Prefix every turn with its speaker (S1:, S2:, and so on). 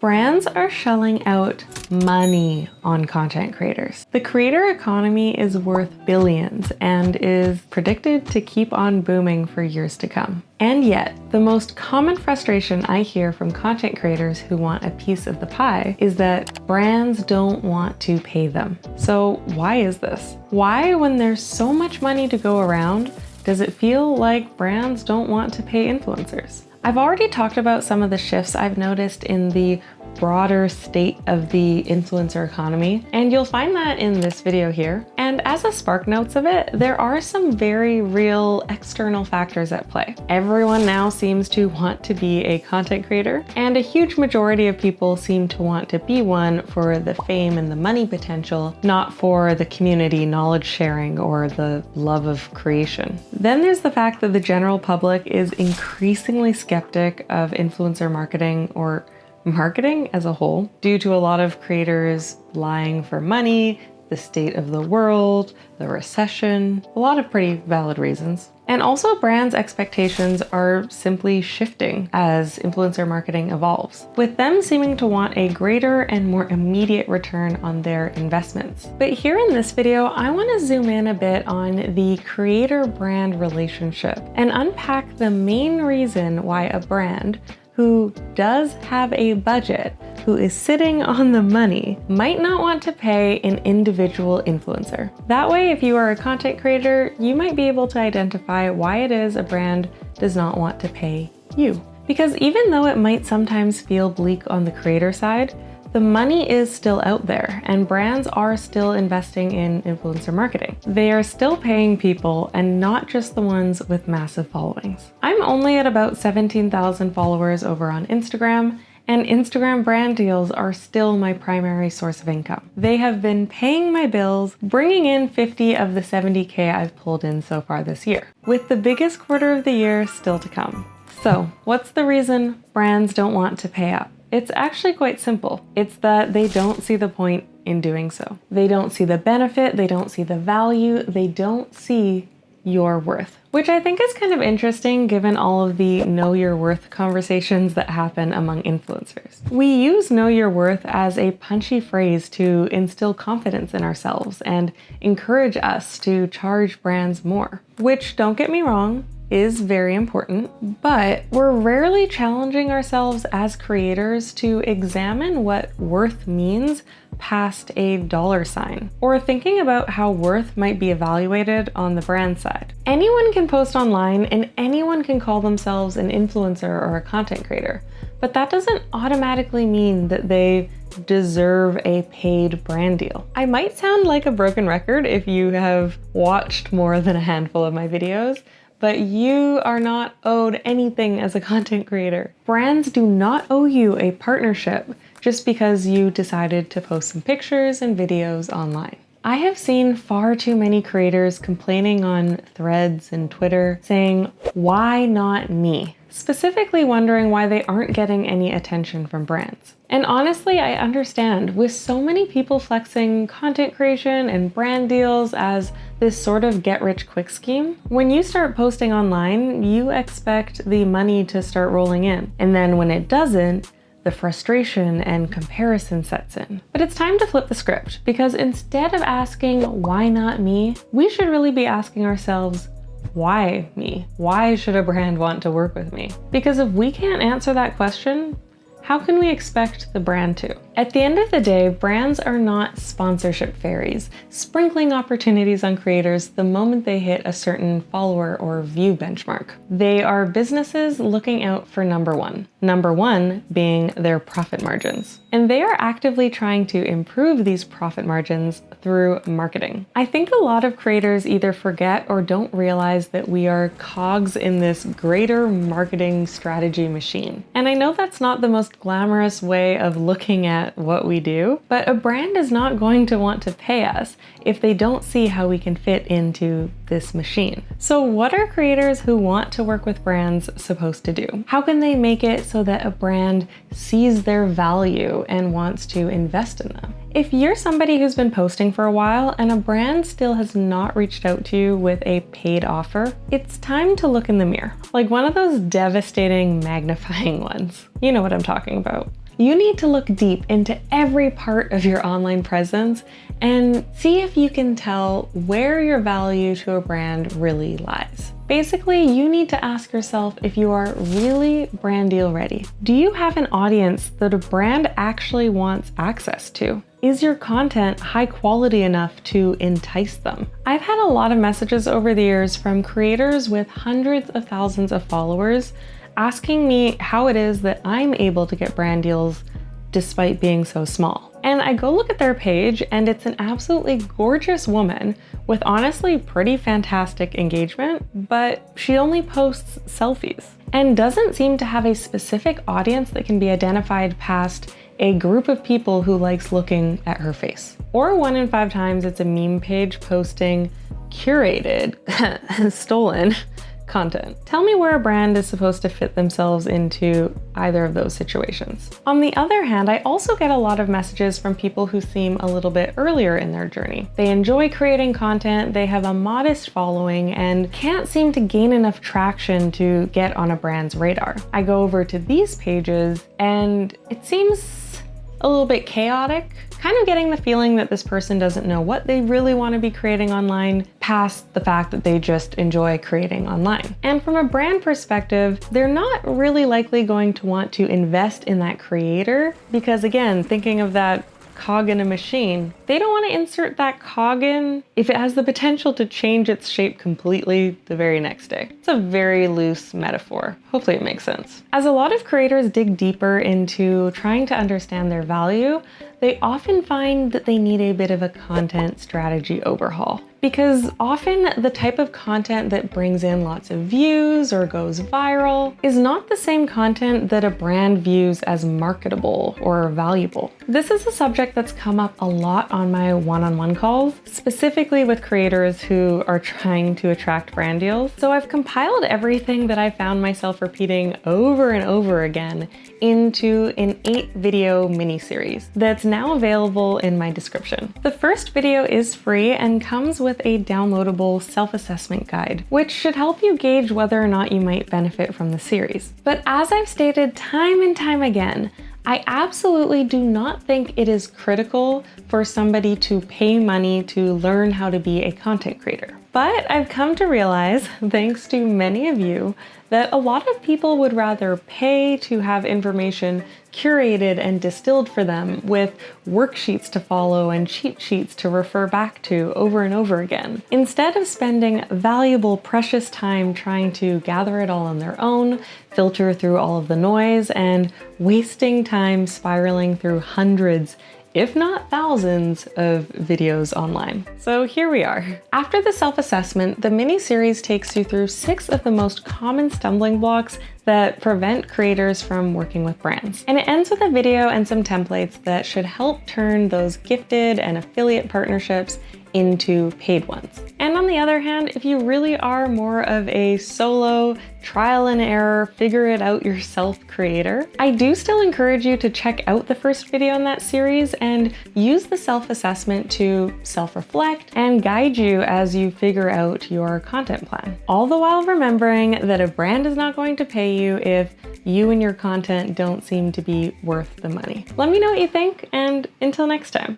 S1: Brands are shelling out money on content creators. The creator economy is worth billions and is predicted to keep on booming for years to come. And yet, the most common frustration I hear from content creators who want a piece of the pie is that brands don't want to pay them. So why is this? Why, when there's so much money to go around, does it feel like brands don't want to pay influencers? I've already talked about some of the shifts I've noticed in the broader state of the influencer economy, and you'll find that in this video here. And as a spark notes of it, there are some very real external factors at play. Everyone now seems to want to be a content creator, and a huge majority of people seem to want to be one for the fame and the money potential, not for the community knowledge sharing or the love of creation. Then there's the fact that the general public is increasingly skeptic of influencer marketing or marketing as a whole due to a lot of creators lying for money, the state of the world, the recession, a lot of pretty valid reasons. And also brands' expectations are simply shifting as influencer marketing evolves, with them seeming to want a greater and more immediate return on their investments. But here in this video, I want to zoom in a bit on the creator-brand relationship and unpack the main reason why a brand who does have a budget, who is sitting on the money, might not want to pay an individual influencer. That way, if you are a content creator, you might be able to identify why it is a brand does not want to pay you. Because even though it might sometimes feel bleak on the creator side, the money is still out there and brands are still investing in influencer marketing. They are still paying people and not just the ones with massive followings. I'm only at about 17,000 followers over on Instagram, and Instagram brand deals are still my primary source of income. They have been paying my bills, bringing in 50 of the 70K I've pulled in so far this year, with the biggest quarter of the year still to come. So what's the reason brands don't want to pay up? It's actually quite simple. It's that they don't see the point in doing so. They don't see the benefit, they don't see the value, they don't see your worth. Which I think is kind of interesting given all of the know your worth conversations that happen among influencers. We use know your worth as a punchy phrase to instill confidence in ourselves and encourage us to charge brands more. Which, don't get me wrong, is very important, but we're rarely challenging ourselves as creators to examine what worth means past a dollar sign, or thinking about how worth might be evaluated on the brand side. Anyone can post online and anyone can call themselves an influencer or a content creator, but that doesn't automatically mean that they deserve a paid brand deal. I might sound like a broken record if you have watched more than a handful of my videos, but you are not owed anything as a content creator. Brands do not owe you a partnership just because you decided to post some pictures and videos online. I have seen far too many creators complaining on Threads and Twitter saying, "Why not me?" Specifically wondering why they aren't getting any attention from brands. And honestly, I understand, with so many people flexing content creation and brand deals as this sort of get-rich-quick scheme, when you start posting online, you expect the money to start rolling in. And then when it doesn't, the frustration and comparison sets in. But it's time to flip the script, because instead of asking, "Why not me?" we should really be asking ourselves, why me? Why should a brand want to work with me? Because if we can't answer that question, how can we expect the brand to? At the end of the day, brands are not sponsorship fairies, sprinkling opportunities on creators the moment they hit a certain follower or view benchmark. They are businesses looking out for number one being their profit margins. And they are actively trying to improve these profit margins through marketing. I think a lot of creators either forget or don't realize that we are cogs in this greater marketing strategy machine. And I know that's not the most glamorous way of looking at what we do, but a brand is not going to want to pay us if they don't see how we can fit into this machine. So what are creators who want to work with brands supposed to do? How can they make it so that a brand sees their value and wants to invest in them? If you're somebody who's been posting for a while and a brand still has not reached out to you with a paid offer, it's time to look in the mirror. Like one of those devastating magnifying ones. You know what I'm talking about. You need to look deep into every part of your online presence and see if you can tell where your value to a brand really lies. Basically, you need to ask yourself if you are really brand deal ready. Do you have an audience that a brand actually wants access to? Is your content high quality enough to entice them? I've had a lot of messages over the years from creators with hundreds of thousands of followers asking me how it is that I'm able to get brand deals despite being so small. And I go look at their page and it's an absolutely gorgeous woman with honestly pretty fantastic engagement, but she only posts selfies and doesn't seem to have a specific audience that can be identified past a group of people who likes looking at her face. Or 1 in 5 times it's a meme page posting curated, stolen content. Tell me where a brand is supposed to fit themselves into either of those situations. On the other hand, I also get a lot of messages from people who seem a little bit earlier in their journey. They enjoy creating content, they have a modest following, and can't seem to gain enough traction to get on a brand's radar. I go over to these pages and it seems a little bit chaotic, kind of getting the feeling that this person doesn't know what they really want to be creating online, past the fact that they just enjoy creating online. And from a brand perspective, they're not really likely going to want to invest in that creator because, again, thinking of that cog in a machine, they don't want to insert that cog in if it has the potential to change its shape completely the very next day. It's a very loose metaphor. Hopefully it makes sense. As a lot of creators dig deeper into trying to understand their value, they often find that they need a bit of a content strategy overhaul. Because often the type of content that brings in lots of views or goes viral is not the same content that a brand views as marketable or valuable. This is a subject that's come up a lot on my one-on-one calls, specifically with creators who are trying to attract brand deals. So I've compiled everything that I found myself repeating over and over again into an 8-video mini-series that's now available in my description. The first video is free and comes with a downloadable self-assessment guide, which should help you gauge whether or not you might benefit from the series. But as I've stated time and time again, I absolutely do not think it is critical for somebody to pay money to learn how to be a content creator. But I've come to realize, thanks to many of you, that a lot of people would rather pay to have information curated and distilled for them with worksheets to follow and cheat sheets to refer back to over and over again, instead of spending valuable, precious time trying to gather it all on their own, filter through all of the noise, and wasting time spiraling through hundreds, if not thousands, of videos online. So here we are. After the self-assessment, the mini-series takes you through 6 of the most common stumbling blocks that prevent creators from working with brands. And it ends with a video and some templates that should help turn those gifted and affiliate partnerships into paid ones. And on the other hand, if you really are more of a solo, trial and error, figure it out yourself creator, I do still encourage you to check out the first video in that series and use the self-assessment to self-reflect and guide you as you figure out your content plan. All the while remembering that a brand is not going to pay you if you and your content don't seem to be worth the money. Let me know what you think, and until next time.